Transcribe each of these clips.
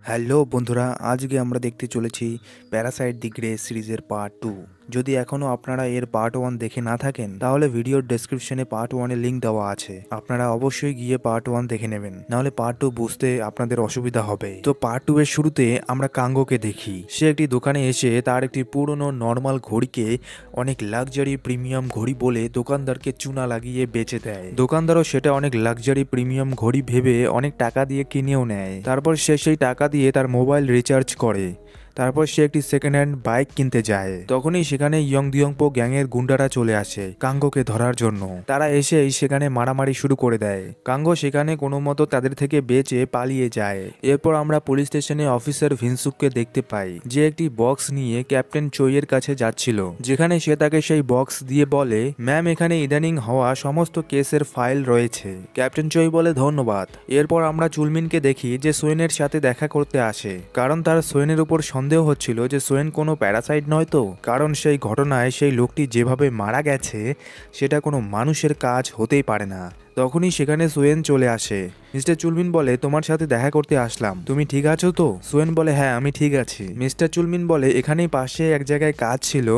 Hello বন্ধুরা, আজকে আমরা দেখতে চলেছি প্যারাসাইট দি গ্রে সিরিজের পার্ট 2। যদি এখনও আপনারা এর পার্ট 1 দেখে না থাকেন তাহলে ভিডিওর ডেসক্রিপশনে পার্ট 1 এর লিঙ্ক দেওয়া আছে, আপনারা অবশ্যই গিয়ে পার্ট 1 দেখে নেবেন, নাহলে পার্ট 2 বুঝতে আপনাদের অসুবিধা হবে। তো পার্ট 2 এর শুরুতে আমরা কাঙ্গোকে দেখি। সে একটি দোকানে এসে তার একটি পুরনো নর্মাল ঘড়িকে অনেক লাক্সারি প্রিমিয়াম ঘড়ি বলে দোকানদারকে চুনা লাগিয়ে বেচে দেয়। দোকানদারও সেটা অনেক লাক্সারি প্রিমিয়াম ঘড়ি ভেবে অনেক টাকা দিয়ে কিনেও নেয়। তারপর সে সেই টাকা দিয়ে তার মোবাইল রিচার্জ করে। তারপর সে একটি সেকেন্ড হ্যান্ড বাইক কিনতে যায়। তখনই সেখানে ইয়ংদিয়ংপো গ্যাংয়ের গুন্ডারা চলে আসে কাঙ্গোকে ধরার জন্য। তারা এসেই সেখানে মারামারি শুরু করে দেয়। কাঙ্গো সেখানে কোনো মতো তাদের থেকে বেঁচে পালিয়ে যায়। এরপর আমরা পুলিশ স্টেশনে অফিসার ভিনসুককে দেখতে পাই, যে একটি বক্স নিয়ে ক্যাপ্টেন চইয়ের কাছে যাচ্ছিল, যেখানে সে তাকে সেই বক্স দিয়ে বলে, ম্যাম, এখানে ইদানিং হওয়া সমস্ত কেসের ফাইল রয়েছে। ক্যাপ্টেন চই বলে ধন্যবাদ। এরপর আমরা চুলমিনকে দেখি যে সোয়েনের সাথে দেখা করতে আসে, কারণ তার সোয়েনের উপর সন্দেহ হচ্ছিল যে সোয়েন কোনো প্যারাসাইট নয় তো, কারণ সেই ঘটনায় সেই লোকটি যেভাবে মারা গেছে সেটা কোনো মানুষের কাজ হতেই পারে না। তখনই সেখানে সোয়েন চলে আসে। মিস্টার চুলমিন বলে, তোমার সাথে দেখা করতে আসলাম, তুমি ঠিক আছো তো? সোয়েন বলে, হ্যাঁ, আমি ঠিক আছি। মিস্টার চুলমিন বলে, এখানেই পাশে এক জায়গায় কাজ ছিল,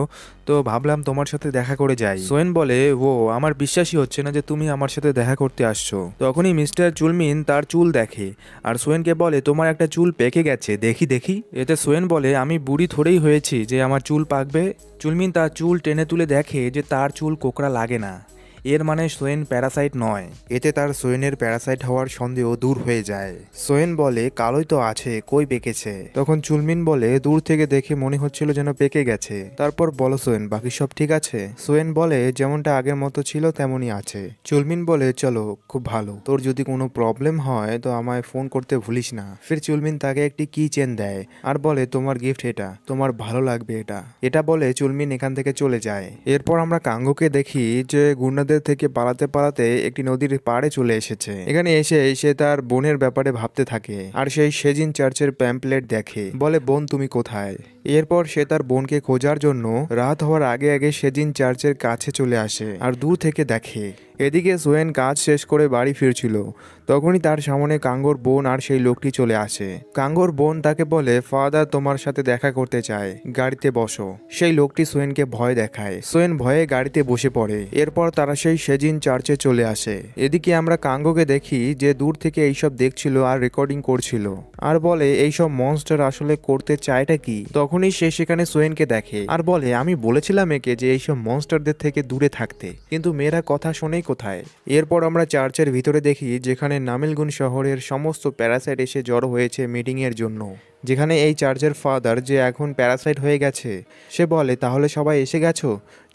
তো ভাবলাম তোমার সাথে দেখা করে যাই। সোয়েন বলে, ও, আমার বিশ্বাসই হচ্ছে না যে তুমি আমার সাথে দেখা করতে আসছো। তখনই মিস্টার চুলমিন তার চুল দেখে আর সোয়েনকে বলে, তোমার একটা চুল পেকে গেছে, দেখি দেখি। এতে সোয়েন বলে, আমি বুড়ি থোড়েই হয়েছি যে আমার চুল পাকবে। চুলমিন তার চুল টেনে তুলে দেখে যে তার চুল কোকড়া লাগে না, এর মানে সোয়েন প্যারাসাইট নয়। এতে তার সোয়েনের প্যারাসাইট হওয়ার সন্দেহ দূর হয়ে যায়। সোয়েন বলে, কালোই তো আছে, কই পেকেছে? তখন চুলমিন বলে, দূর থেকে দেখে মনে হচ্ছিল যেন পেকে গেছে। তারপর বলো সোয়েন, বাকি সব ঠিক আছে? সোয়েন বলে, যেমনটা আগের মতো ছিল তেমনই আছে। চুলমিন বলে, চলো, খুব ভালো। তোর যদি কোনো প্রবলেম হয় তো আমায় ফোন করতে ভুলিস না। ফির চুলমিন তাকে একটি কি চেন দেয় আর বলে, তোমার গিফট এটা, তোমার ভালো লাগবে এটা। এটা বলে চুলমিন এখান থেকে চলে যায়। এরপর আমরা কাঙ্গোকে দেখি যে গুন্ডাদের থেকে পালাতে পালাতে একটি নদীর পাড়ে চলে এসেছে। এখানে এসে সে তার বোনের ব্যাপারে ভাবতে থাকে আর সেই সেজিন চার্চের প্যাম্পলেট দেখে। বলে, বোন তুমি কোথায়? এরপর সে তার বোনকে খোঁজার জন্য রাত হওয়ার আগে আগে সেজিন চার্চের কাছে চলে আসে আর দূর থেকে দেখে। এদিকে সোয়েন কাজ শেষ করে বাড়ি ফিরছিল, তখনই তার সামনে কাঙ্গোর বোন আর সেই লোকটি চলে আসে। কাঙ্গোর বোন তাকে বলে, ফাদার তোমার সাথে দেখা করতে চায়, গাড়িতে বসো। সেই লোকটি সোয়েনকে ভয় দেখায়। সোয়েন ভয়ে গাড়িতে বসে পড়ে। এরপর তারা সেই সেজিন চার্চে চলে আসে। এদিকে আমরা কাঙ্গোকে দেখি যে দূর থেকে এইসব দেখছিল আর রেকর্ডিং করছিল আর বলে, এইসব মনস্টার আসলে করতে চায়টা কি? তখনই সে সেখানে সোয়েনকে দেখে আর বলে, আমি বলেছিলাম একে যে এইসব মনস্টারদের থেকে দূরে থাকতে, কিন্তু মেয়েরা কথা শোনেই কোথায়। এরপর আমরা চার্চের ভিতরে দেখি যেখানে নামিলগুন শহরের সমস্ত প্যারাসাইট এসে জড়ো হয়েছে মিটিং এর জন্য, যেখানে এই চার্চের ফাদার, যে এখন প্যারাসাইট হয়ে গেছে, সে বলে, তাহলে সবাই এসে গেছো,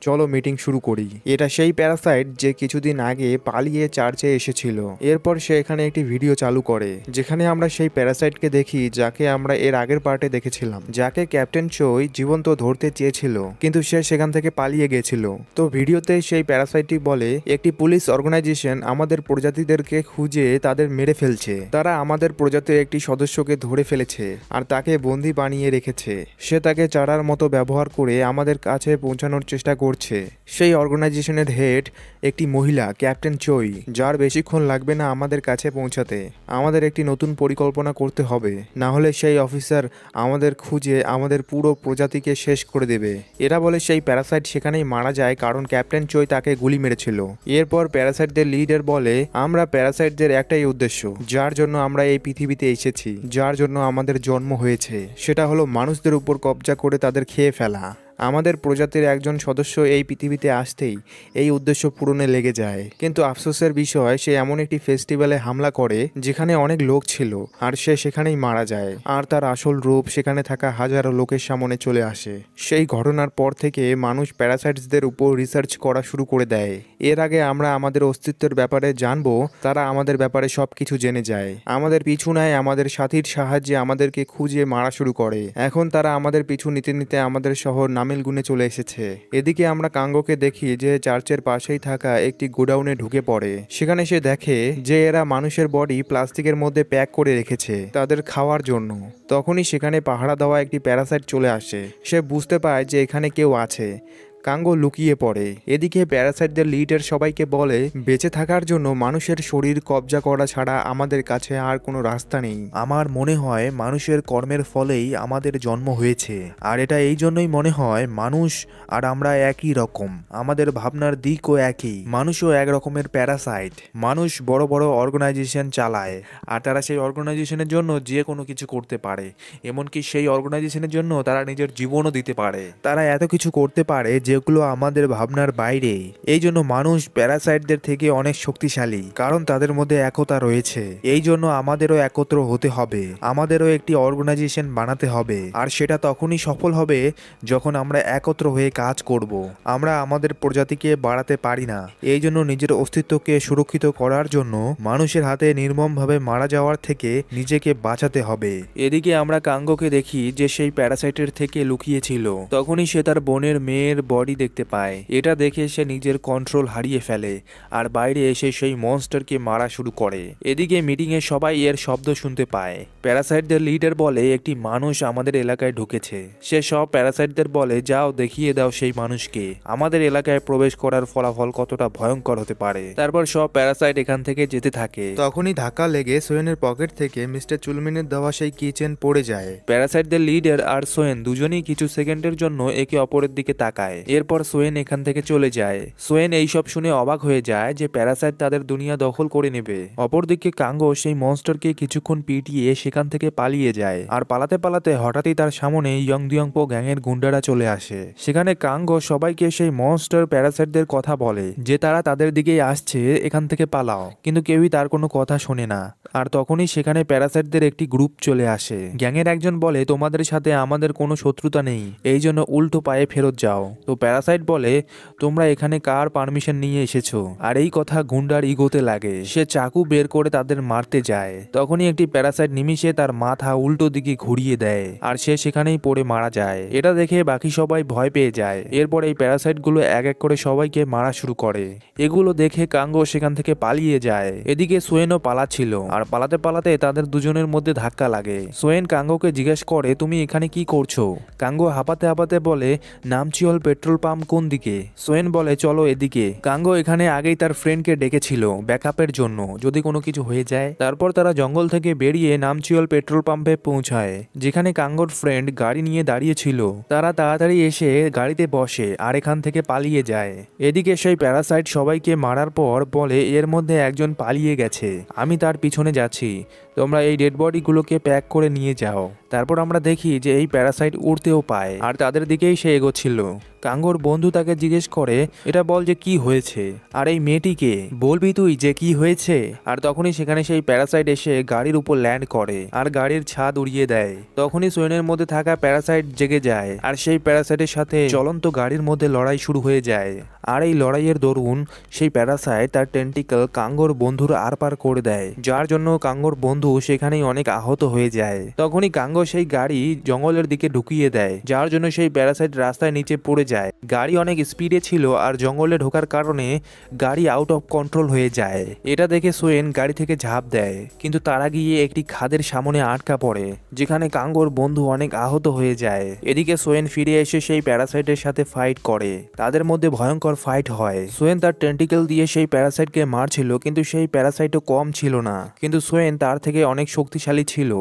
চলো মিটিং শুরু করি। এটা সেই প্যারাসাইট যে কিছুদিন আগে পালিয়ে চার্চে এসেছিল। এরপর সে এখানে একটি ভিডিও চালু করে, যেখানে আমরা সেই প্যারাসাইটকে দেখি যাকে আমরা এর আগের পার্টে দেখেছিলাম, যাকে ক্যাপ্টেন চই জীবন্ত ধরতে চেয়েছিল, কিন্তু সে সেখান থেকে পালিয়ে গেছিল। তো ভিডিওতে সেই প্যারাসাইটটি বলে, একটি পুলিশ অর্গানাইজেশন আমাদের প্রজাতিদেরকে খুঁজে তাদের মেরে ফেলছে। তারা আমাদের প্রজাতির একটি সদস্যকে ধরে ফেলেছে আর তাকে বন্দি বানিয়ে রেখেছে। সে তাকে চারার মতো ব্যবহার করে আমাদের কাছে পৌঁছানোর চেষ্টা করছে। সেই অর্গানাইজেশনের হেড একটি মহিলা, ক্যাপ্টেন চই, যার বেশিক্ষণ লাগবে না আমাদের কাছে পৌঁছাতে। আমাদের একটি নতুন পরিকল্পনা করতে হবে, না হলে সেই অফিসার আমাদের খুঁজে আমাদের পুরো প্রজাতিকে শেষ করে দেবে। এরা বলে সেই প্যারাসাইট সেখানেই মারা যায় কারণ ক্যাপ্টেন চই তাকে গুলি মেরেছিল। এরপর প্যারাসাইটদের লিডার বলে, আমরা প্যারাসাইটদের একটাই উদ্দেশ্য, যার জন্য আমরা এই পৃথিবীতে এসেছি, যার জন্য আমাদের জন্ম হয়েছে, সেটা হলো মানুষদের উপর কব্জা করে তাদের খেয়ে ফেলা। আমাদের প্রজাতির একজন সদস্য এই পৃথিবীতে আসতেই এই উদ্দেশ্য পূরণে লেগে যায়। কিন্তু আফসোসের বিষয়, সে এমন একটি ফেস্টিভ্যালে হামলা করে যেখানে অনেক লোক ছিল আর সে সেখানেই মারা যায় আর তার আসল রূপ সেখানে থাকা হাজারো লোকের সামনে চলে আসে। সেই ঘটনার পর থেকে মানুষ প্যারাসাইটসদের উপর রিসার্চ করা শুরু করে দেয়। এর আগে আমরা আমাদের অস্তিত্বের ব্যাপারে জানবো, তারা আমাদের ব্যাপারে সবকিছু জেনে যায়, আমাদের পিছু নেয়, আমাদের সাথীর সাহায্যে আমাদেরকে খুঁজে মারা শুরু করে। এখন তারা আমাদের পিছু নিতে নিতে আমাদের শহর নামিলগুনে চলে এসেছে। এদিকে আমরা কাঙ্গোকে দেখি যে চার্চের পাশেই থাকা একটি গোডাউনে ঢুকে পড়ে। সেখানে সে দেখে যে এরা মানুষের বডি প্লাস্টিকের মধ্যে প্যাক করে রেখেছে তাদের খাওয়ার জন্য। তখনই সেখানে পাহারা দেওয়া একটি প্যারাসাইট চলে আসে। সে বুঝতে পায় যে এখানে কেউ আছে, কাঙ্গো লুকিয়ে পড়ে। এদিকে প্যারাসাইটদের লিডার সবাইকে বলে, বেঁচে থাকার জন্য মানুষের শরীর কবজা করা ছাড়া আমাদের কাছে আর কোনো রাস্তা নেই। আমার মনে হয় মানুষের কর্মের ফলেই আমাদের জন্ম হয়েছে, আর এটা এই জন্যই মনে হয় মানুষ আর আমরা একই রকম, আমাদের ভাবনার দিকও একই। মানুষও এক রকমের প্যারাসাইট। মানুষ বড় বড় অর্গানাইজেশন চালায়, আর তারা সেই অর্গানাইজেশনের জন্য যে কোনো কিছু করতে পারে, এমনকি সেই অর্গানাইজেশনের জন্য তারা নিজের জীবনও দিতে পারে। তারা এত কিছু করতে পারে যেগুলো আমাদের ভাবনার বাইরে। এই জন্য মানুষ প্যারাসাইটদের থেকে অনেক শক্তিশালী, কারণ তাদের মধ্যে একতা রয়েছে। এই জন্য আমাদেরও একত্র হতে হবে, আমাদেরও একটি অর্গানাইজেশন বানাতে হবে, আর সেটা তখনই সফল হবে যখন আমরা একত্র হয়ে কাজ করব। আমরা আমাদের প্রজাতিকে বাড়াতে পারি না, এই জন্য নিজের অস্তিত্বকে সুরক্ষিত করার জন্য মানুষের হাতে নির্মমভাবে মারা যাওয়ার থেকে নিজেকে বাঁচাতে হবে। এদিকে আমরা কাঙ্গোকে দেখি যে সেই প্যারাসাইটের থেকে লুকিয়েছিল। তখনই সে তার বোনের মেয়ের বডি দেখতে পায়। এটা দেখে সে নিজের কন্ট্রোল হারিয়ে ফেলে আর বাইরে এসে সেই মনস্টারকে মারা শুরু করে। এদিকে মিটিংয়ে সবাই এর শব্দ শুনতে পায়। প্যারাসাইটদের লিডার বলে, একটি মানুষ আমাদের এলাকায় ঢুকেছে। সে সব প্যারাসাইটদের বলে, যাও দেখিয়ে দাও সেই মানুষকে আমাদের এলাকায় প্রবেশ করার ফলাফল কতটা ভয়ঙ্কর হতে পারে। তারপর সব প্যারাসাইট এখান থেকে যেতে থাকে। তখনই ধাক্কা লেগে সোয়েনের পকেট থেকে মিস্টার চুলমিনের দেওয়া সেই কিচেন পড়ে যায়। প্যারাসাইটদের লিডার আর সোয়েন দুজনেই কিছু সেকেন্ডের জন্য একে অপরের দিকে তাকায়। এরপর সোয়েন এখান থেকে চলে যায়। সোয়েন এইসব শুনে অবাক হয়ে যায় যে প্যারাসাইট তাদের দুনিয়া দখল করে নেবে। অপরদিকে কাঙ্গো সেই মনস্টারকে কিছুক্ষণ পিটিয়ে সেখান থেকে পালিয়ে যায়, আর পালাতে পালাতে হঠাৎই তার সামনে ইয়ংদিয়ংপো গ্যাংয়ের গুন্ডারা চলে আসে। সেখানে কাঙ্গো সবাইকে সেই মনস্টার প্যারাসাইটদের কথা বলে যে তারা তাদের দিকেই আসছে, এখান থেকে পালাও, কিন্তু কেউই তার কোনো কথা শোনে না। আর তখনই সেখানে প্যারাসাইটদের একটি গ্রুপ চলে আসে। গ্যাংয়ের একজন বলে, তোমাদের সাথে আমাদের কোনো শত্রুতা নেই, এই জন্য উল্টো পায়ে ফেরত যাও। তো প্যারাসাইট বলে, তোমরা এখানে কার পারমিশন নিয়ে এসেছো? আর এই কথা গুন্ডার ইগোতে লাগে। সে চাকু বের করে তাদের মারতে যায়। তখনই একটি প্যারাসাইট নিমিষে তার মাথা উল্টো দিকে ঘুরিয়ে দেয়, আর সে সেখানেই পড়ে মারা যায়। এটা দেখে বাকি সবাই ভয় পেয়ে যায়। এরপর এই প্যারাসাইটগুলো এক এক করে সবাইকে মারা শুরু করে। এগুলো দেখে কাঙ্গো সেখান থেকে পালিয়ে যায়। এদিকে সোয়েনও পালাচ্ছিল, আর পালাতে পালাতে তাদের দুজনের মধ্যে ধাক্কা লাগে। সোয়েন কাঙ্গোকে জিজ্ঞেস করে, তুমি এখানে কি করছো? কাঙ্গো হাঁপাতে হাঁপাতে বলে, নামচিওল পেট্রোল পাম্প কোন দিকে? সোয়েন বলে, চলো এদিকে। কাঙ্গো এখানে আগেই তার ফ্রেন্ডকে ডেকেছিল ব্যাকআপের জন্য, যদি কোনো কিছু হয়ে যায়। তারপর তারা জঙ্গল থেকে বেরিয়ে নামচিওল পেট্রোল পাম্পে পৌঁছায়, যেখানে কাঙ্গোর ফ্রেন্ড গাড়ি নিয়ে দাঁড়িয়েছিল। তারা তাড়াতাড়ি এসে গাড়িতে বসে আর এখান থেকে পালিয়ে যায়। এদিকে সেই প্যারাসাইট সবাইকে মারার পর বলে, এর মধ্যে একজন পালিয়ে গেছে, আমি তার পিছনে যাচ্ছি, তোমরা এই ডেড বডিগুলোকে প্যাক করে নিয়ে যাও। তারপর আমরা দেখি যে এই প্যারাসাইট উড়তেও পায়, আর তাদের দিকেই সে এগোচ্ছিল। কাঙ্গোর বন্ধু তাকে জিজ্ঞেস করে, এটা বল যে কি হয়েছে, আর এই মেয়েটিকে বলবি তুই যে কি হয়েছে? আর তখনই সেখানে সেই প্যারাসাইট এসে গাড়ির উপর ল্যান্ড করে আর গাড়ির ছাদ উড়িয়ে দেয়। তখনই সোয়েনের মধ্যে থাকা প্যারাসাইট জেগে যায়, আর সেই প্যারাসাইটের সাথে চলন্ত গাড়ির মধ্যে লড়াই শুরু হয়ে যায়। আর এই লড়াইয়ের দরুন সেই প্যারাসাইট তার টেন্টিকল কাঙ্গোর বন্ধুর আরপার করে দেয়, যার জন্য কাঙ্গোর বন্ধু সেখানেই অনেক আহত হয়ে যায়। তখনই কাঙ্গো সেই গাড়ি জঙ্গলের দিকে ঢুকিয়ে দেয়, যার জন্য সেই প্যারাসাইট রাস্তায় নিচে পড়ে যায়। গাড়ি অনেক স্পিডে ছিল, আর জঙ্গলে ঢোকার কারণে গাড়ি আউট অফ কন্ট্রোল হয়ে যায়। এটা দেখে সোয়েন গাড়ি থেকে ঝাঁপ দেয়, কিন্তু তারা গিয়ে একটি খাদের সামনে আটকা পড়ে, যেখানে কাঙ্গোর বন্ধু অনেক আহত হয়ে যায়। এদিকে সোয়েন ফিরে এসে সেই প্যারাসাইটের সাথে ফাইট করে। তাদের মধ্যে ভয়ঙ্কর ফাইট হয়। সোয়েন তার টেন্টিকেল দিয়ে সেই প্যারাসাইটকে মারছিল, কিন্তু সেই প্যারাসাইটও কম ছিল না, কিন্তু সোয়েন তার থেকে অনেক শক্তিশালী ছিল।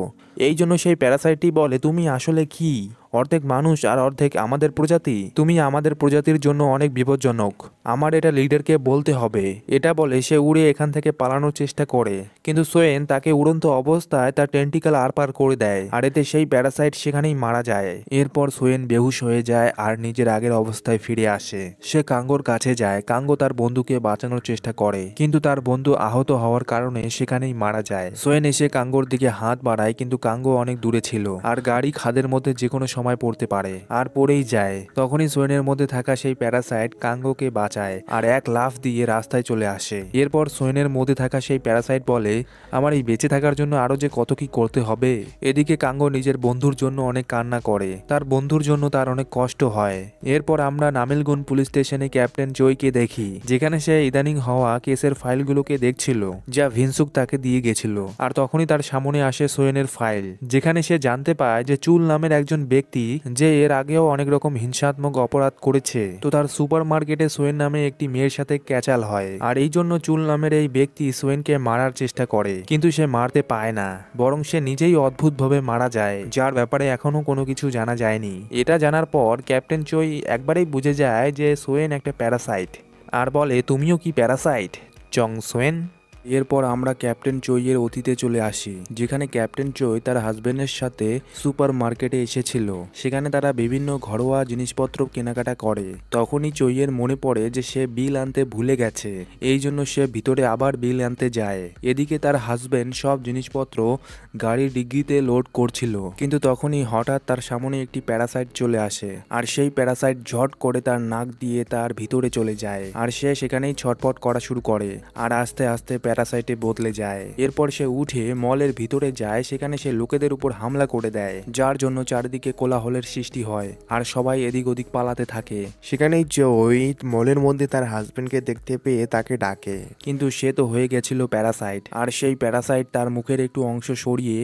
এই জন্য সেই প্যারাসাইটটি বলে, তুমি আসলে কি অর্ধেক মানুষ আর অর্ধেক আমাদের প্রজাতি? তুমি আমাদের প্রজাতির জন্য অনেক বিপজ্জনক, আমার এটা লিডারকে বলতে হবে। এটা বলে সে উড়ে এখান থেকে পালানোর চেষ্টা করে, কিন্তু সোয়েন তাকে উড়ন্ত অবস্থায় তার টেন্টিকেল আরপার করে দেয়, আর এতে সেই প্যারাসাইট সেখানেই মারা যায়। এরপর সোয়েন বেহুশ হয়ে যায় আর নিজের আগের অবস্থায় ফিরে আসে। সে কাঙ্গোর কাছে যায়। কাঙ্গো তার বন্ধুকে বাঁচানোর চেষ্টা করে, কিন্তু তার বন্ধু আহত হওয়ার কারণে সেখানেই মারা যায়। সোয়েন এসে কাঙ্গোর দিকে হাত বাড়ায়, কিন্তু কাঙ্গো অনেক দূরে ছিল, আর গাড়ি খাদের মধ্যে যে কোনো সময় পড়তে পারে, আর পড়েই যায়। তখনই সোয়েনের মধ্যে থাকা সেই প্যারাসাইট কাঙ্গোকে বাঁচায় আর এক লাফ দিয়ে রাস্তায় চলে আসে। এরপর সোয়েনের মধ্যে থাকা সেই প্যারাসাইট বলে, আমার এই বেঁচে থাকার জন্য আরো যে কত কি করতে হবে। এদিকে কাঙ্গো নিজের বন্ধুর জন্য অনেক কান্না করে, তার বন্ধুর জন্য তার অনেক কষ্ট হয়। এরপর আমরা নামেলগুন পুলিশ স্টেশনে ক্যাপ্টেন জয়কে দেখি, যেখানে সে ইদানিং হওয়া কেসের ফাইলগুলোকে দেখছিল, যা ভিনসুক তাকে দিয়ে গেছিল। আর তখনই তার সামনে আসে সোয়েনের ফাইল, যেখানে সে জানতে পায় যে চুল নামের একজন ব্যক্তি ব্যক্তি যে এর আগেও অনেক রকম হিংসাত্মক অপরাধ করেছে। তো তার সুপার মার্কেটে সোয়েন নামে একটি মেয়ের সাথে ক্যাচাল হয়, আর এই জন্য চুল নামের এই ব্যক্তি সোয়েনকে মারার চেষ্টা করে, কিন্তু সে মারতে পায় না, বরং সে নিজেই অদ্ভুতভাবে মারা যায়, যার ব্যাপারে এখনো কোনো কিছু জানা যায়নি। এটা জানার পর ক্যাপ্টেন চোই একবারেই বুঝে যায় যে সোয়েন একটা প্যারাসাইট, আর বলে তুমিও কি প্যারাসাইট চং সোয়েন? এরপর আমরা ক্যাপ্টেন চোইয়ের অতীতে চলে আসি, যেখানে ক্যাপ্টেন চোই তার হাজবেন্ডের সাথে সুপার মার্কেটে এসেছিল। সেখানে তারা বিভিন্ন ঘরোয়া জিনিসপত্র কেনাকাটা করে। তখনই চোইয়ের মনে পড়ে যে সে বিল আনতে ভুলে গেছে, এই জন্য সে ভিতরে আবার বিল আনতে যায়। এদিকে তার হাজবেন্ড সব জিনিসপত্র গাড়ির ডিগ্গিতে লোড করছিল, কিন্তু তখনই হঠাৎ তার সামনে একটি প্যারাসাইট চলে আসে, আর সেই প্যারাসাইট ঝট করে তার নাক দিয়ে তার ভিতরে চলে যায়, আর সে সেখানেই ছটফট করা শুরু করে, আর আস্তে আস্তে প্যারাসাইটে বদলে যায়। এরপর সে উঠে মলের ভিতরে যায়, সেখানে সে লোকেদের উপর হামলা করে দেয়, যার জন্য চারিদিকে কোলাহলের সৃষ্টি হয়, আর সবাই এদিক ওদিক পালাতে থাকে। সেখানেই জয় মলের মধ্যে তার হাজবেন্ডকে দেখতে পেয়ে তাকে ডাকে, কিন্তু সে তো হয়ে গেছিল প্যারাসাইট, আর সেই প্যারাসাইট তার মুখের একটু অংশ সরিয়ে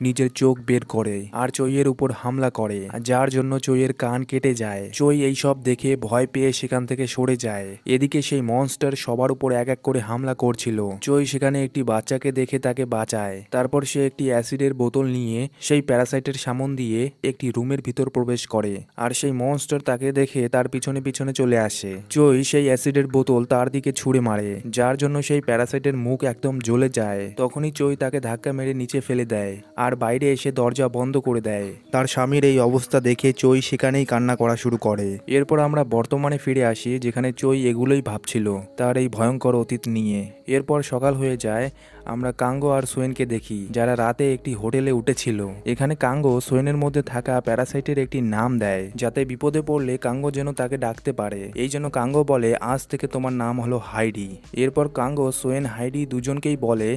নিজের চোখ বের করে আর চইয়ের উপর হামলা করে, যার জন্য চইয়ের কান কেটে যায়। চই এই সব দেখে ভয় পেয়ে সেখান থেকে সরে যায়। এদিকে সেই মনস্টার সবার উপর এক এক করে হামলা করছিল। চই সেখানে একটি বাচ্চাকে দেখে তাকে বাঁচায়। তারপর সে একটি অ্যাসিডের বোতল নিয়ে সেই প্যারাসাইটের সামন দিয়ে একটি রুমের ভিতর প্রবেশ করে, আর সেই মনস্টার তাকে দেখে তার পিছনে পিছনে চলে আসে। চই সেই অ্যাসিডের বোতল তার দিকে ছুঁড়ে মারে, যার জন্য সেই প্যারাসাইটের মুখ একদম জ্বলে যায়। তখনই চই তাকে ধাক্কা মেরে নিচে ফেলে দেয়, আর বাইরে এসে দরজা বন্ধ করে দেয়। তার স্বামীর এই অবস্থা দেখে চই সেখানেই কান্না করা শুরু করে। এরপর আমরা বর্তমানে ফিরে আসি, যেখানে চই এগুলোই ভাবছিল তার এই ভয়ঙ্কর অতীত নিয়ে। এরপর সকাল হয়ে যায়। আমরা কাঙ্গো আর সোয়েনকে দেখি, যারা রাতে একটি হোটেলে উঠেছিল। এখানে কাঙ্গো সোয়েনের মধ্যে থাকা প্যারাসাইটের একটি নাম দেয়, যাতে বিপদে পড়লে কাঙ্গো যেন তাকে ডাকতে পারে। এই জন্য কাঙ্গো বলে, আজ থেকে তোমার নাম হলো হাইডি। এরপর কাঙ্গো সোয়েন হাইডি দুজনকেই বলে,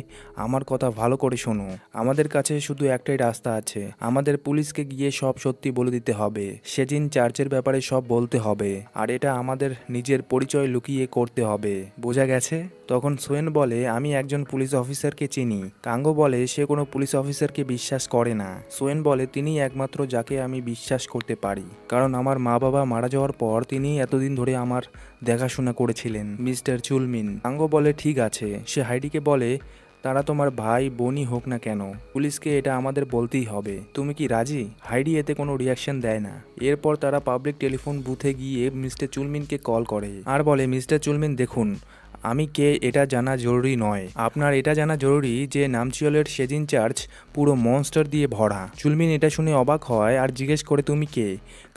আমার কথা ভালো করে শোনো, আমাদের কাছে শুধু একটাই রাস্তা আছে, আমাদের পুলিশকে গিয়ে সব সত্যি বলে দিতে হবে, সেদিন চার্চের ব্যাপারে সব বলতে হবে, আর এটা আমাদের নিজের পরিচয় লুকিয়ে করতে হবে, বোঝা গেছে? তখন সোয়েন বলে, আমি একজন পুলিশ অফিসারকে চিনি। কাঙ্গো বলে সে কোনো পুলিশ অফিসারকে বিশ্বাস করে না। সোয়েন বলে, তিনি একমাত্র যাকে আমি বিশ্বাস করতে পারি, কারণ আমার মা বাবা মারা যাওয়ার পর তিনি এতদিন ধরে আমার দেখাশোনা করেছিলেন, মিস্টার চুলমিন। কাঙ্গো বলে ঠিক আছে। সে হাইডিকে বলে, তারা তোমার ভাই বোনই হোক না কেন, পুলিশকে এটা আমাদের বলতেই হবে, তুমি কি রাজি? হাইডি এতে কোনো রিয়াকশন দেয় না। এরপর তারা পাবলিক টেলিফোন বুথে গিয়ে মিস্টার চুলমিনকে কল করে, আর বলে, মিস্টার চুলমিন দেখুন, আমি কে এটা জানা জরুরি নয়, আপনার এটা জানা জরুরি যে নামচিওলের সেজিন চার্চ পুরো মনস্টার দিয়ে ভরা। চুলমিন এটা শুনে অবাক হয় আর জিজ্ঞেস করে, তুমি কে?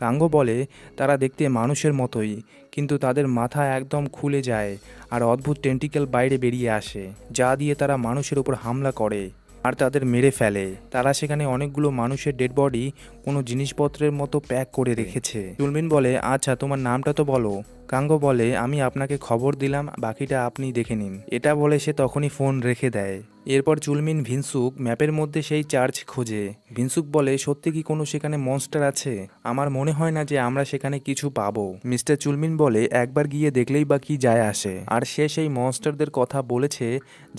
কাঙ্গো বলে, তারা দেখতে মানুষের মতোই, কিন্তু তাদের মাথা একদম খুলে যায় আর অদ্ভুত টেন্টিকেল বাইরে বেরিয়ে আসে, যা দিয়ে তারা মানুষের উপর হামলা করে আর তাদের মেরে ফেলে। তারা সেখানে অনেকগুলো মানুষের ডেড বডি কোনো জিনিসপত্রের মতো প্যাক করে রেখেছে। চুলমিন বলে, আচ্ছা তোমার নামটা তো বলো। কাঙ্গো বলে, আমি আপনাকে খবর দিলাম, বাকিটা আপনি দেখে নিন। এটা বলে সে তখনই ফোন রেখে দেয়। এরপর চুলমিন ভিনসুক ম্যাপের মধ্যে সেই চার্চ খোঁজে। ভিনসুক বলে, সত্যি কি কোনো সেখানে মনস্টার আছে? আমার মনে হয় না যে আমরা সেখানে কিছু পাবো। মিস্টার চুলমিন বলে, একবার গিয়ে দেখলেই বা কি যায় আসে, আর সে সেই মনস্টারদের কথা বলেছে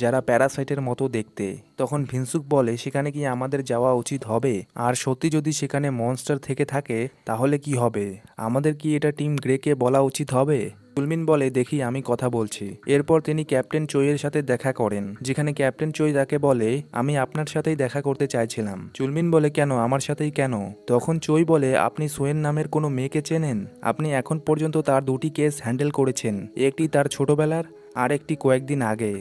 যারা প্যারাসাইটের মতো দেখতে। তখন ভিনসুক বলে, সেখানে কি আমাদের যাওয়া উচিত হবে? আর সত্যি যদি সেখানে মনস্টার থেকে থাকে তাহলে কি হবে? আমাদের কি এটা টিম গ্রেকে বলা উচিত হবে? চুলমিন বলে, দেখি আমি কথা বলছি। এরপর তিনি ক্যাপ্টেন চোইয়ের সাথে দেখা করেন, যেখানে ক্যাপ্টেন চোই তাকে বলে, আমি আপনার সাথেই দেখা করতে চাইছিলাম। চুলমিন বলে, কেন আমার সাথেই কেন? তখন চোই বলে, আপনি সোয়েন নামের কোনো মেয়েকে চেনেন? আপনি এখন পর্যন্ত তার দুটি কেস হ্যান্ডেল করেছেন, একটি তার ছোটবেলার আর একটি কয়েকদিন আগে।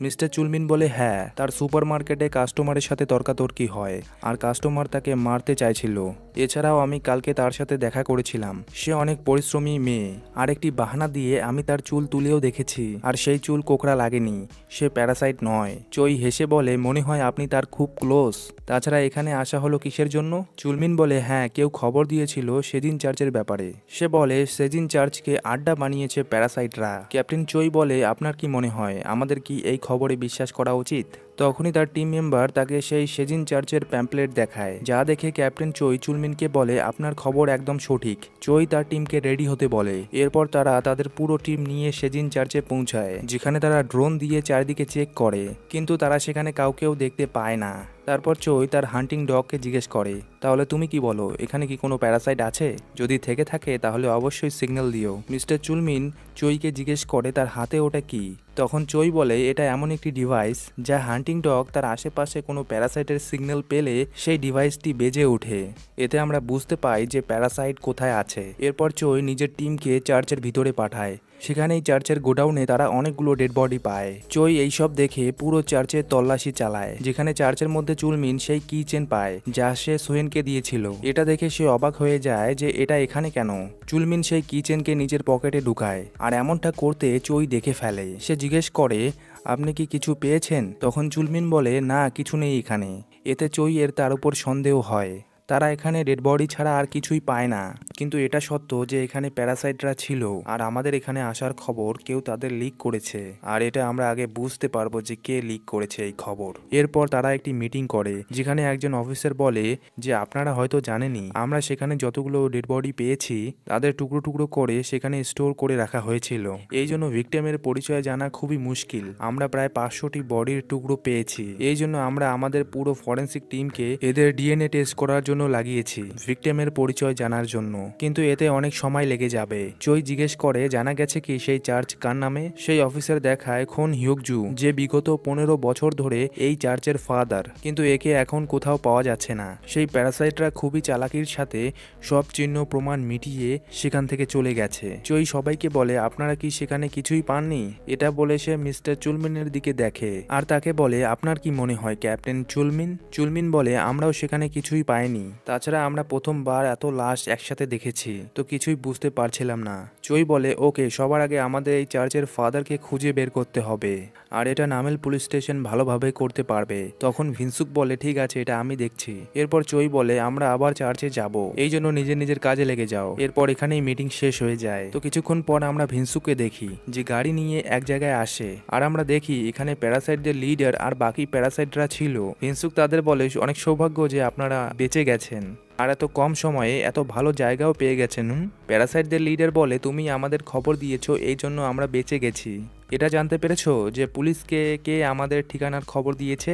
মিস্টার চুলমিন বলে, হ্যাঁ, তার সুপার মার্কেটে কাস্টমারের সাথে তর্কাতর্কি হয় আর কাস্টমার তাকে মারতে চাইছিল। এছাড়াও আমি কালকে তার সাথে দেখা করেছিলাম। সে অনেক পরিশ্রমী মেয়ে, আর একটি বাহানা দিয়ে আমি তার চুল তুলেও দেখেছি, আর সেই চুল কোকড়া লাগেনি। সে প্যারাসাইট নয়। চই হেসে বলে, মনে হয় আপনি তার খুব ক্লোজ। তাছাড়া এখানে আসা হলো কিসের জন্য? চুলমিন বলে, হ্যাঁ, কেউ খবর দিয়েছিল সেজিন চার্চের ব্যাপারে। সে বলে, সেজিন চার্চকে আড্ডা বানিয়েছে প্যারাসাইটরা। ক্যাপ্টেন চই বলে, আপনার কি মনে হয় আমাদের কি এই খবরে বিশ্বাস করা উচিত? তখনই তার টিম মেম্বার তাকে সেই সেজিন চার্চের প্যাম্পলেট দেখায়, যা দেখে ক্যাপ্টেন চই চুলমিনকে বলে, আপনার খবর একদম সঠিক। চই তার টিমকে রেডি হতে বলে। এরপর তারা তাদের পুরো টিম নিয়ে সেজিন চার্চে পৌঁছায়, যেখানে তারা ড্রোন দিয়ে চারিদিকে চেক করে, কিন্তু তারা সেখানে কাউকেও দেখতে পায় না। তারপর চই তার হান্টিং ডগকে জিজ্ঞেস করে, তাহলে তুমি কি বলো, এখানে কি কোনো প্যারাসাইট আছে? যদি থেকে থাকে তাহলে অবশ্যই সিগন্যাল দিও। মিস্টার চুলমিন চইকে জিজ্ঞেস করে তার হাতে ওটা কি। তখন চই বলে এটা এমন একটি ডিভাইস যা হান্টিং ডগ তার আশেপাশে কোনো প্যারাসাইটের সিগন্যাল পেলে সেই ডিভাইসটি বেজে ওঠে। এতে আমরা বুঝতে পাই যে প্যারাসাইট কোথায় আছে। এরপর চই নিজের টিমকে চার্চের ভিতরে পাঠায়। সেখানেই চার্চের গোডাউনে তারা অনেকগুলো ডেড বডি পায়। চই এইসব দেখে পুরো চার্চের তল্লাশি চালায়, যেখানে চার্চের মধ্যে চুলমিন সেই কি চেন পায় যা সে সোহেনকে দিয়েছিল। এটা দেখে সে অবাক হয়ে যায় যে এটা এখানে কেন। চুলমিন সেই কি চেনকে নিজের পকেটে ঢুকায়, আর এমনটা করতে চই দেখে ফেলে। সে জিজ্ঞেস করে, আপনি কি কিছু পেয়েছেন? তখন চুলমিন বলে, না কিছু নেই এখানে। এতে চই এর তার উপর সন্দেহ হয়। তারা এখানে ডেড বডি ছাড়া আর কিছুই পায় না। কিন্তু এটা সত্য যে এখানে প্যারাসাইটরা ছিল, আর আমাদের এখানে আসার খবর কেউ তাদের লিক করেছে। আর এটা আমরা আগে বুঝতে পারবো যে কে লিক করেছে এই খবর। এরপর তারা একটি মিটিং করে, যেখানে একজন অফিসার বলে যে আপনারা হয়তো জানেনই, আমরা সেখানে যতগুলো ডেড বডি পেয়েছি তাদের টুকরো টুকরো করে সেখানে স্টোর করে রাখা হয়েছিল। এই জন্য ভিকটিমের পরিচয় জানা খুবই মুশকিল। আমরা প্রায় 500টি বডির টুকরো পেয়েছি। এই জন্য আমরা আমাদের পুরো ফরেন্সিক টিমকে এদের ডিএনএ টেস্ট করার জন্য লাগিয়েছি, ভিকটিমের পরিচয় জানার জন্য। কিন্তু এতে অনেক সময় লেগে যাবে। চই জিজ্ঞেস করে, জানা গেছে কি সেই চার্চ কার নামে? সেই অফিসার দেখায় খন হিউকজু, যে বিগত 15 বছর ধরে এই চার্চের ফাদার, কিন্তু একে এখন কোথাও পাওয়া যাচ্ছে না। সেই প্যারাসাইটরা খুবই চালাকির সাথে সব চিহ্ন প্রমাণ মিটিয়ে সেখান থেকে চলে গেছে। চই সবাইকে বলে, আপনারা কি সেখানে কিছুই পাননি? এটা বলে সে মিস্টার চুলমিনের দিকে দেখে আর তাকে বলে, আপনার কি মনে হয় ক্যাপ্টেন চুলমিন? চুলমিন বলে, আমরাও সেখানে কিছুই পাইনি। তাছাড়া আমরা প্রথমবার এত লাশ একসাথে দেখেছি, তো কিছুই বুঝতে পারছিলাম না। চই বলে, ওকে, সবার আগে আমাদের এই চার্চের ফাদারকে খুঁজে বের করতে হবে, আর এটা নামেল পুলিশ স্টেশন ভালোভাবে করতে পারবে। তখন ভিনসুক বলে, ঠিক আছে, এটা আমি দেখছি। এরপর চই বলে, আমরা আবার চার্চে যাব, এই জন্য নিজের নিজের কাজে লেগে যাও। এরপর এখানেই মিটিং শেষ হয়ে যায়। তো কিছুক্ষণ পর আমরা ভিনসুককে দেখি যে গাড়ি নিয়ে এক জায়গায় আসে, আর আমরা দেখি এখানে প্যারাসাইটদের লিডার আর বাকি প্যারাসাইটরা ছিল। ভিনসুক তাদের বলে, অনেক সৌভাগ্য যে আপনারা বেঁচে গেছেন, আর এত কম সময়ে এত ভালো জায়গাও পেয়ে গেছেন। প্যারাসাইটদের লিডার বলে, তুমি আমাদের খবর দিয়েছো, এই জন্য আমরা বেঁচে গেছি। এটা জানতে পেরেছো যে পুলিশকে কে আমাদের ঠিকানার খবর দিয়েছে?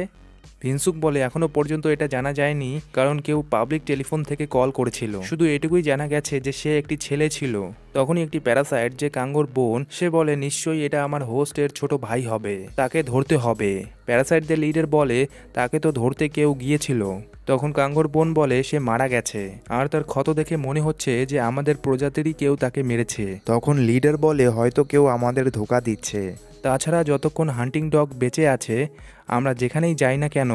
ভিনসুক বলে, এখনো পর্যন্ত এটা জানা যায়নি, কারণ কেউ পাবলিক টেলিফোন থেকে কল করেছিল। শুধু এটুকুই জানা গেছে যে সে একটি ছেলে ছিল। তখনই একটি প্যারাসাইট, যে কাঙ্গোর বোন, সে বলে, নিশ্চয়ই এটা আমার হোস্টের ছোট ভাই হবে, তাকে ধরতে হবে। প্যারাসাইটদের লিডার বলে, তাকে তো ধরতে কেউ গিয়েছিল। তখন কাঙ্গোর বোন বলে, সে মারা গেছে, আর তার ক্ষত দেখে মনে হচ্ছে যে আমাদের প্রজাতিরই কেউ তাকে মেরেছে। তখন লিডার বলে, হয়তো কেউ আমাদের ধোঁকা দিচ্ছে। তাছাড়া যতক্ষণ হান্টিং ডগ বেঁচে আছে, আমরা যেখানেই যাই না কেন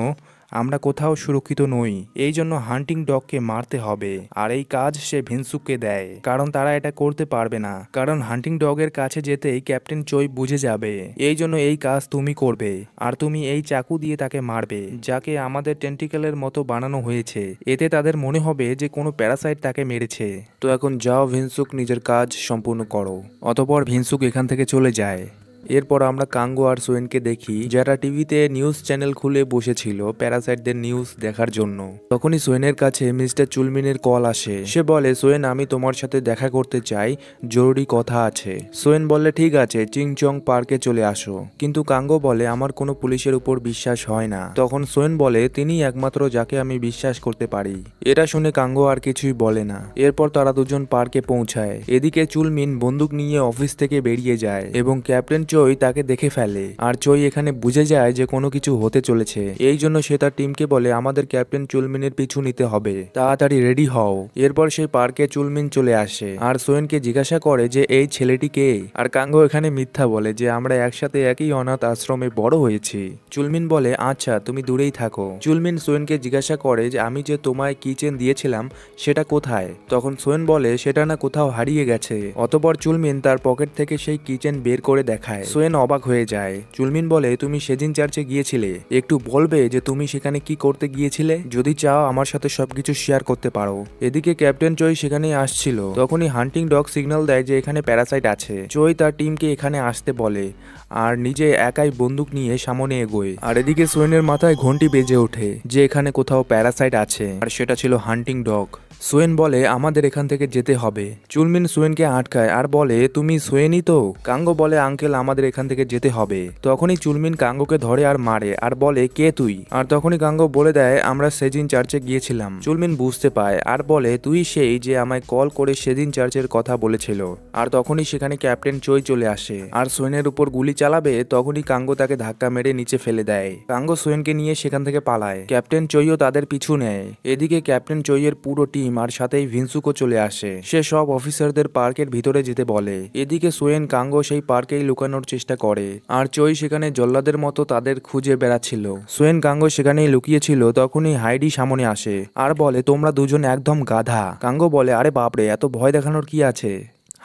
আমরা কোথাও সুরক্ষিত নই। এই জন্য হান্টিং ডগকে মারতে হবে, আর এই কাজ সে ভিনসুককে দেয়, কারণ তারা এটা করতে পারবে না। কারণ হান্টিং ডগের কাছে যেতেই ক্যাপ্টেন চই বুঝে যাবে। এই জন্য এই কাজ তুমি করবে, আর তুমি এই চাকু দিয়ে তাকে মারবে, যাকে আমাদের টেন্টিকেলের মতো বানানো হয়েছে। এতে তাদের মনে হবে যে কোনো প্যারাসাইট তাকে মেরেছে। তো এখন যাও ভিনসুক, নিজের কাজ সম্পূর্ণ করো। অতপর ভিনসুক এখান থেকে চলে যায়। এরপর আমরা কাঙ্গো আর সোয়েনকে দেখি, যারা টিভিতে নিউজ চ্যানেল খুলে বসেছিল প্যারাসাইটদের নিউজ দেখার জন্য। তখনই সোয়েনের কাছে মিস্টার চুলমিনের কল আসে। সে বলে, সোয়েন, আমি তোমার সাথে দেখা করতে চাই, জরুরি কথা আছে। সোয়েন বলে, ঠিক আছে, চিংচং পার্কে চলে আসো। কিন্তু কাঙ্গো বলে, আমার কোনো পুলিশের উপর বিশ্বাস হয় না। তখন সোয়েন বলে, তিনি একমাত্র যাকে আমি বিশ্বাস করতে পারি। এটা শুনে কাঙ্গো আর কিছুই বলে না। এরপর তারা দুজন পার্কে পৌঁছায়। এদিকে চুলমিন বন্দুক নিয়ে অফিস থেকে বেরিয়ে যায় এবং ক্যাপ্টেন চই তাকে দেখে ফেলে। আর চই এখানে বুঝে যায় যে কোনো কিছু হতে চলেছে। এই জন্য সে তার টিমকে বলে, আমাদের ক্যাপ্টেন চুলমিনের পিছু নিতে হবে, তাড়াতাড়ি রেডি হও। এরপর সেই পার্কে চুলমিন চলে আসে আর সোয়েনকে জিজ্ঞাসা করে যে এই ছেলেটি কে। আর কাঙ্গো এখানে মিথ্যা বলে যে আমরা একসাথে একই অনাথ আশ্রমে বড় হয়েছি। চুলমিন বলে, আচ্ছা, তুমি দূরেই থাকো। চুলমিন সোয়েনকে জিজ্ঞাসা করে যে আমি যে তোমায় কিচেন দিয়েছিলাম সেটা কোথায়। তখন সোয়েন বলে, সেটা না কোথাও হারিয়ে গেছে। অতঃপর চুলমিন তার পকেট থেকে সেই কিচেন বের করে দেখায়। সোয়েন অবাক হয়ে যায়। চুলমিন বলে, তুমি সেদিন চার্চে গিয়েছিলে, একটু বলবে যে তুমি সেখানে কি করতে গিয়েছিলে? যদি চাও আমার সাথে সবকিছু শেয়ার করতে পারো। এদিকে ক্যাপ্টেন চই সেখানেই আসছিল। তখনই হান্টিং ডগ সিগন্যাল দেয় যে এখানে প্যারাসাইট আছে। চই তার টিমকে এখানে আসতে বলে আর নিজে একাই বন্দুক নিয়ে সামনে এগোয়। আর এদিকে সোয়েনের মাথায় ঘন্টি বেজে ওঠে যে এখানে কোথাও প্যারাসাইট আছে, আর সেটা ছিল হান্টিং ডগ। সোয়েন বলে আমাদের এখান থেকে যেতে হবে। চুলমিন সোয়েনকে আটকায় আর বলে তুমি সোয়েনই তো। কাঙ্গো বলে আঙ্কেল আমাদের এখান থেকে যেতে হবে। তখনই চুলমিন কাঙ্গোকে ধরে আর মারে আর বলে কে তুই। আর তখনই কাঙ্গো বলে দেয় আমরা সেদিন চার্চে গিয়েছিলাম। চুলমিন বুঝতে পায় আর বলে তুই সেই যে আমায় কল করে সেদিন চার্চের কথা বলেছিল। আর তখনই সেখানে ক্যাপ্টেন চই চলে আসে আর সোয়েনের উপর গুলি চালাবে, তখনই কাঙ্গো তাকে ধাক্কা মেরে নিচে ফেলে দেয়। কাঙ্গো সোয়েনকে নিয়ে সেখান থেকে পালায়। ক্যাপ্টেন চইও তাদের পিছু নেয়। এদিকে ক্যাপ্টেন চইয়ের পুরো টিম আর সাথেই ভিনসুকো চলে আসে। সে সব অফিসারদের পার্কের ভিতরে যেতে বলে। এদিকে সোয়েন কাঙ্গো সেই পার্কেই লুকানোর চেষ্টা করে আর চই সেখানে জল্লাদের মতো তাদের খুঁজে বেড়াচ্ছিল। সোয়েন কাঙ্গো সেখানেই লুকিয়েছিল। তখনই হাইডি সামনে আসে আর বলে তোমরা দুজন একদম গাধা। কাঙ্গো বলে আরে বাপরে, এত ভয় দেখানোর কি আছে।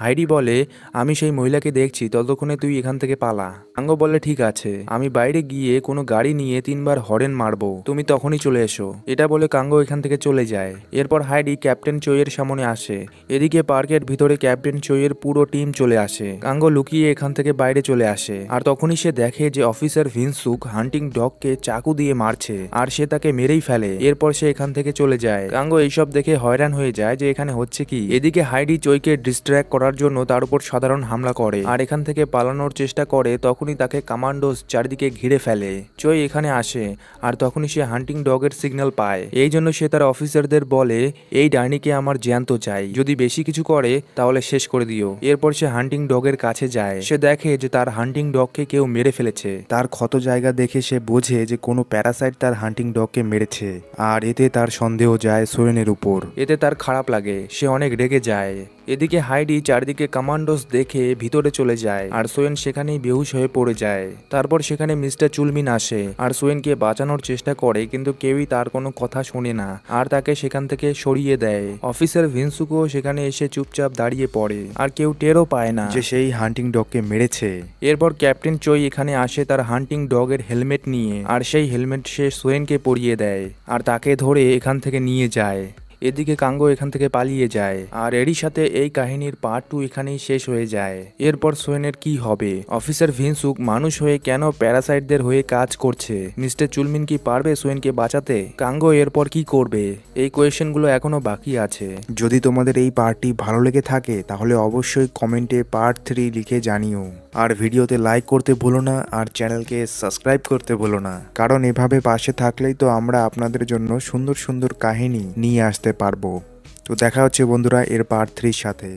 হাইডি বলে আমি সেই মহিলাকে দেখছি, ততক্ষণে তুই এখান থেকে পালা। কাঙ্গো বলে ঠিক আছে, আমি বাইরে গিয়ে কোনো গাড়ি নিয়ে 3বার হরেন মারবো, তুমি তখনই চলে এসো। এটা বলে কাঙ্গো এখান থেকে চলে যায়। এরপর হাইডি ক্যাপ্টেন চইয়ের সামনে আসে। এদিকে পার্কের ভিতরে ক্যাপ্টেন চইয়ের পুরো টিম চলে আসে। কাঙ্গো লুকিয়ে এখান থেকে বাইরে চলে আসে আর তখনই সে দেখে যে অফিসার ভিনসুক হান্টিং ডগকে চাকু দিয়ে মারছে আর সে তাকে মেরেই ফেলে। এরপর সে এখান থেকে চলে যায়। কাঙ্গো এইসব দেখে হয়রান হয়ে যায় যে এখানে হচ্ছে কি। এদিকে হাইডি চইকে ডিস্ট্র্যাক্ট করার জন্য তার উপর সাধারণ হামলা করে আর এখান থেকে পালানোর চেষ্টা করে। তখনই তাকে কমান্ডোস চারিদিকে ঘিরে ফেলে। চই এখানে আসে আর তখনই সে হান্টিং ডগের সিগন্যাল পায়। এই জন্য সে তার অফিসারদের বলে এই ডাইনিকে আমার জ্যান্ত চাই, যদি বেশি কিছু করে তাহলে শেষ করে দিও। এরপর সে হান্টিং ডগের কাছে যায়। সে দেখে যে তার হান্টিং ডগকে কেউ মেরে ফেলেছে। তার ক্ষত জায়গা দেখে সে বোঝে যে কোনো প্যারাসাইট তার হান্টিং ডগকে মেরেছে আর এতে তার সন্দেহ যায় সোয়েনের উপর। এতে তার খারাপ লাগে, সে অনেক রেগে যায়। এদিকে হাইডি চারদিকে কমান্ডোস দেখে ভিতরে চলে যায় আর সোয়েন সেখানেই বেহুশ হয়ে পড়ে যায়। তারপর সেখানে মিস্টার চুলমিন আসে আর সোয়েনকে বাঁচানোর চেষ্টা করে, কিন্তু কেউই তার কোনো কথা শোনে না আর তাকে সেখান থেকে সরিয়ে দেয়। অফিসার ভিনসুকো সেখানে এসে চুপচাপ দাঁড়িয়ে পড়ে আর কেউ টেরও পায় না যে সেই হান্টিং ডগকে মেরেছে। এরপর ক্যাপ্টেন চই এখানে আসে তার হান্টিং ডগের হেলমেট নিয়ে আর সেই হেলমেট সে সোয়েনকে পরিয়ে দেয় আর তাকে ধরে এখান থেকে নিয়ে যায়। এদিকে কাঙ্গো এখান থেকে পালিয়ে যায় আর এরই সাথে এই কাহিনীর পার্ট 2 এখানেই শেষ হয়ে যায়। এরপর সোয়েনের কি হবে? অফিসার ভিনসুক মানুষ হয়ে কেন প্যারাসাইটদের হয়ে কাজ করছে? মিস্টার চুলমিন কি পারবে সোয়েনকে বাঁচাতে? কাঙ্গো এরপর কি করবে? এই কোয়েশ্চেনগুলো এখনো বাকি আছে। যদি তোমাদের এই পার্টটি ভালো লেগে থাকে তাহলে অবশ্যই কমেন্টে পার্ট 3 লিখে জানিও। আর ভিডিওতে লাইক করতে ভুলো না আর চ্যানেলকে সাবস্ক্রাইব করতে ভুলো না, কারণ এভাবে পাশে থাকলেই তো আমরা আপনাদের জন্য সুন্দর সুন্দর কাহিনী নিয়ে আসতে পারবো। তো দেখা হচ্ছে বন্ধুরা এর পার্ট 3 সাথে।